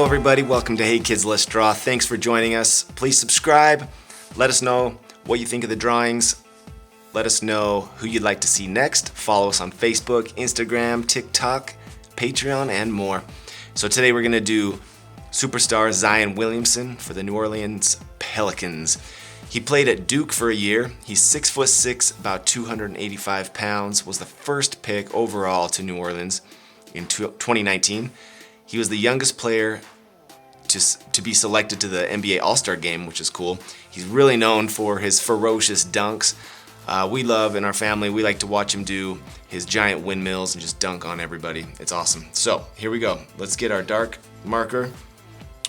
everybody, welcome to Hey Kids Let's Draw. Thanks for joining us. Please subscribe. Let us know what you think of the drawings. Let us know who you'd like to see next. Follow us on Facebook, Instagram, TikTok, Patreon, and more. So today we're going to do superstar Zion Williamson for the New Orleans Pelicans. He played at Duke for a year. He's 6'6", about 285 pounds, was the first pick overall to New Orleans in 2019. He was the youngest player to be selected to the NBA All-Star Game, which is cool. He's really known for his ferocious dunks. We love, in our family, we like to watch him do his giant windmills and just dunk on everybody. It's awesome. So here we go. Let's get our dark marker.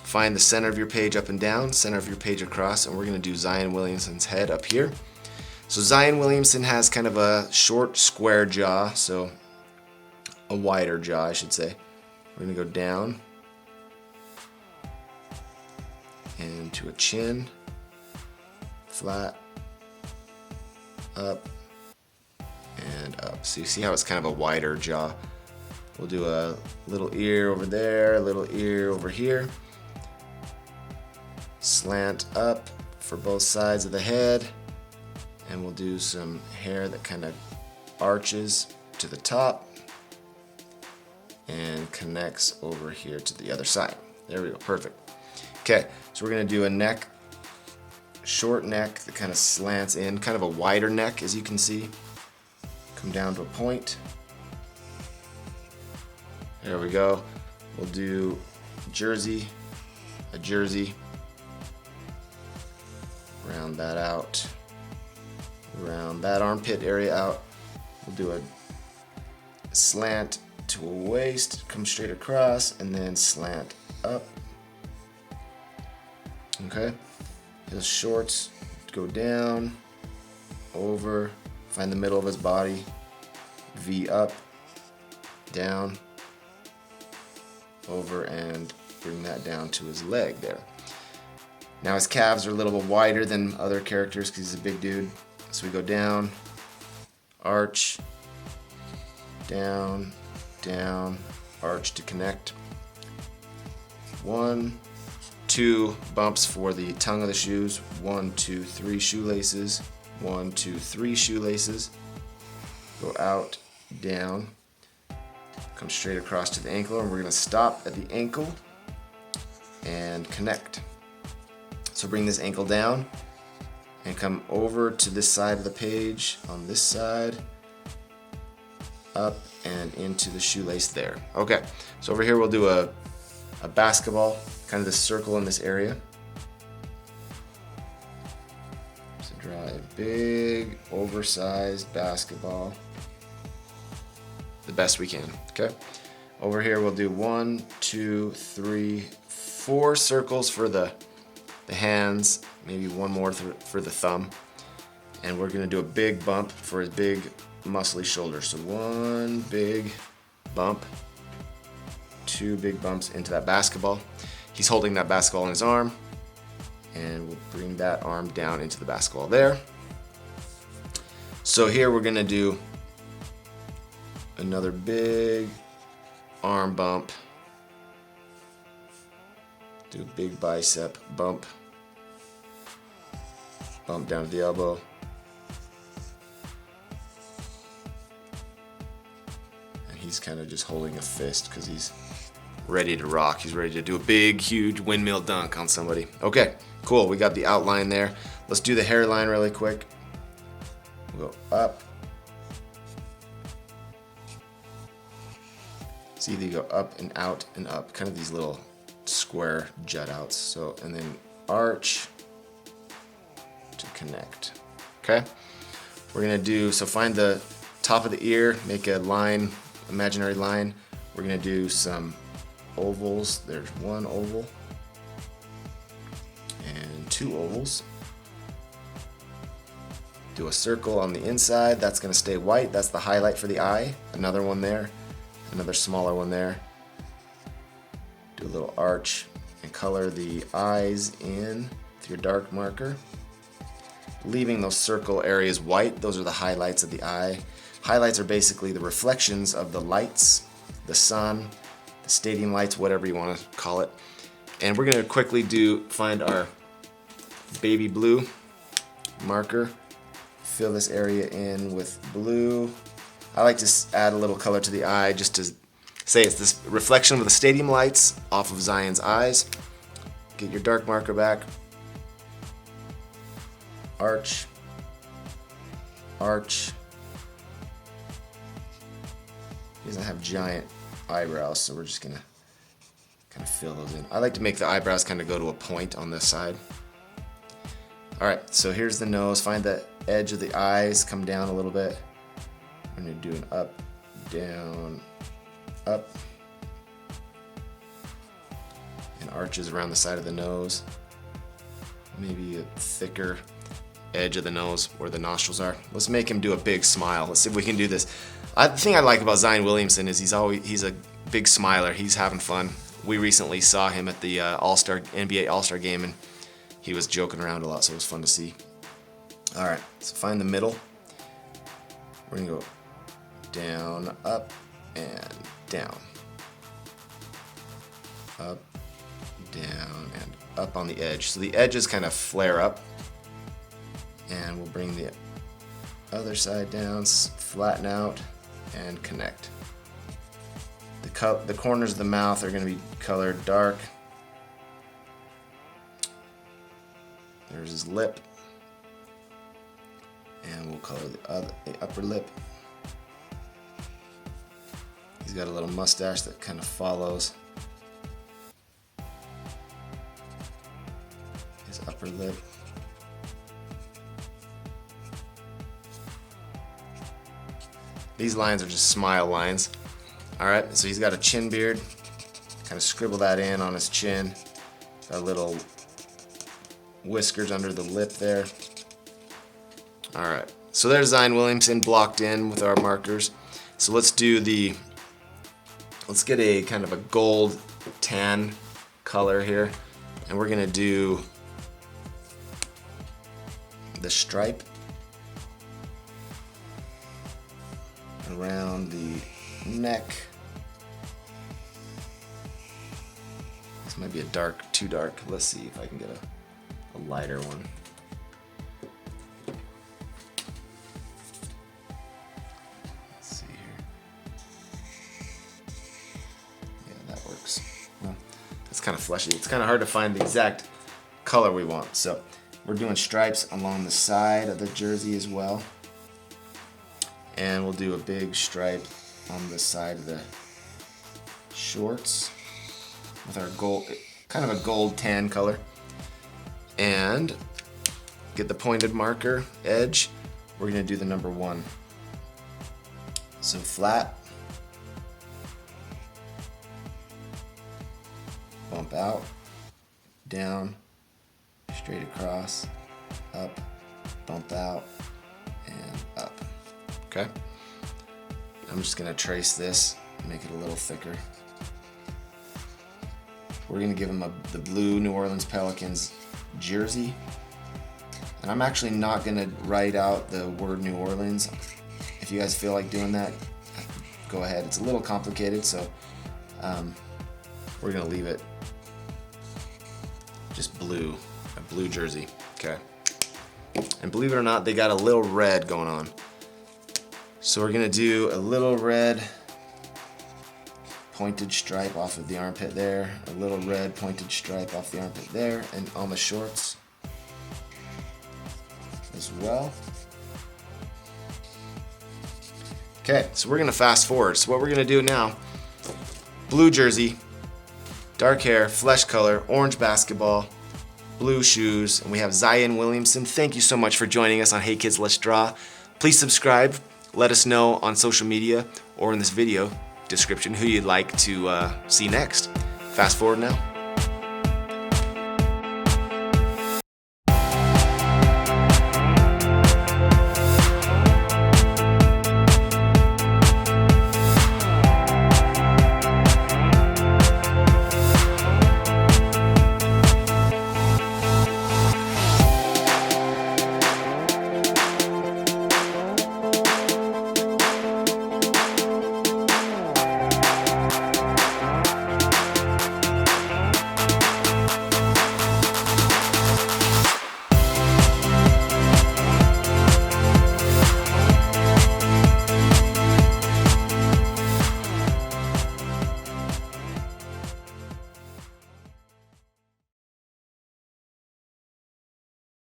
Find the center of your page up and down, center of your page across, and we're going to do Zion Williamson's head up here. So Zion Williamson has kind of a short, square jaw, so a wider jaw, I should say. We're going to go down and to a chin, flat, up, and up. So you see how it's kind of a wider jaw. We'll do a little ear over there, a little ear over here. Slant up for both sides of the head, and we'll do some hair that kind of arches to the top and connects over here to the other side. There we go, perfect. Okay, so we're gonna do a neck, short neck that kind of slants in, kind of a wider neck as you can see. Come down to a point. There we go. We'll do a jersey. Round that out. Round that armpit area out. We'll do a slant to a waist, come straight across, and then slant up. Okay, his shorts go down, over, find the middle of his body, V up, down, over, and bring that down to his leg there. Now his calves are a little bit wider than other characters because he's a big dude. So we go down, arch, down, down, arch to connect. 1, 2 bumps for the tongue of the shoes. 1, 2, 3 shoelaces. 1, 2, 3 shoelaces. Go out, down, come straight across to the ankle, and we're going to stop at the ankle and connect. So bring this ankle down and come over to this side of the page on this side, up and into the shoelace there. Okay, so over here we'll do a basketball, kind of this circle in this area. So draw a big, oversized basketball, the best we can, okay? Over here we'll do 1, 2, 3, 4 circles for the hands, maybe one more for the thumb, and we're gonna do a big bump for his big muscly shoulder. So 1 big bump, 2 big bumps into that basketball. He's holding that basketball in his arm, and we'll bring that arm down into the basketball there. So here we're gonna do another big arm bump, do a big bicep bump, bump down to the elbow, and he's kind of just holding a fist because he's ready to rock. He's ready to do a big, huge windmill dunk on somebody. Okay, cool, we got the outline there. Let's do the hairline really quick. We'll go up. See, they go up and out and up, kind of these little square jut outs. So, and then arch to connect. Okay, we're gonna do, so find the top of the ear, make a line, imaginary line. We're gonna do some ovals. There's 1 oval and 2 ovals. Do a circle on the inside. That's gonna stay white. That's the highlight for the eye. Another one there, another smaller one there. Do a little arch and color the eyes in with your dark marker. Leaving those circle areas white, those are the highlights of the eye. Highlights are basically the reflections of the lights, the sun, the stadium lights, whatever you want to call it. And we're gonna quickly find our baby blue marker, fill this area in with blue. I like to add a little color to the eye just to say it's this reflection of the stadium lights off of Zion's eyes. Get your dark marker back. Arch, arch. He doesn't have giant eyebrows, so we're just gonna kind of fill those in. I like to make the eyebrows kind of go to a point on this side. All right, so here's the nose. Find the edge of the eyes, come down a little bit. I'm gonna do an up, down, up. And arches around the side of the nose. Maybe a thicker edge of the nose where the nostrils are. Let's make him do a big smile. Let's see if we can do this. The thing I like about Zion Williamson is he's a big smiler. He's having fun. We recently saw him at the NBA All-Star game, and he was joking around a lot, so it was fun to see. All right, so find the middle. We're gonna go down, up, and down. Up, down, and up on the edge. So the edges kind of flare up. And we'll bring the other side down, flatten out, and connect. The corners of the mouth are going to be colored dark. There's his lip. And we'll color the upper lip. He's got a little mustache that kind of follows his upper lip. These lines are just smile lines. All right, so he's got a chin beard. Kind of scribble that in on his chin. Got little whiskers under the lip there. All right, so there's Zion Williamson blocked in with our markers. So let's get a kind of a gold tan color here. And we're gonna do the stripe around the neck. This might be too dark. Let's see if I can get a lighter one. Let's see here. Yeah, that works. Well, it's kind of fleshy. It's kind of hard to find the exact color we want. So we're doing stripes along the side of the jersey as well. And we'll do a big stripe on the side of the shorts with our gold, kind of a gold tan color. And get the pointed marker edge. We're gonna do the number 1. So flat, bump out, down, straight across, up, bump out, and up. Okay, I'm just gonna trace this, make it a little thicker. We're gonna give him the blue New Orleans Pelicans jersey. And I'm actually not gonna write out the word New Orleans. If you guys feel like doing that, go ahead. It's a little complicated, so we're gonna leave it just blue, a blue jersey, okay? And believe it or not, they got a little red going on. So we're gonna do a little red pointed stripe off of the armpit there, a little red pointed stripe off the armpit there, and on the shorts as well. Okay, so we're gonna fast forward. So what we're gonna do now, blue jersey, dark hair, flesh color, orange basketball, blue shoes, and we have Zion Williamson. Thank you so much for joining us on Hey Kids, Let's Draw. Please subscribe. Let us know on social media or in this video description who you'd like to see next. Fast forward now.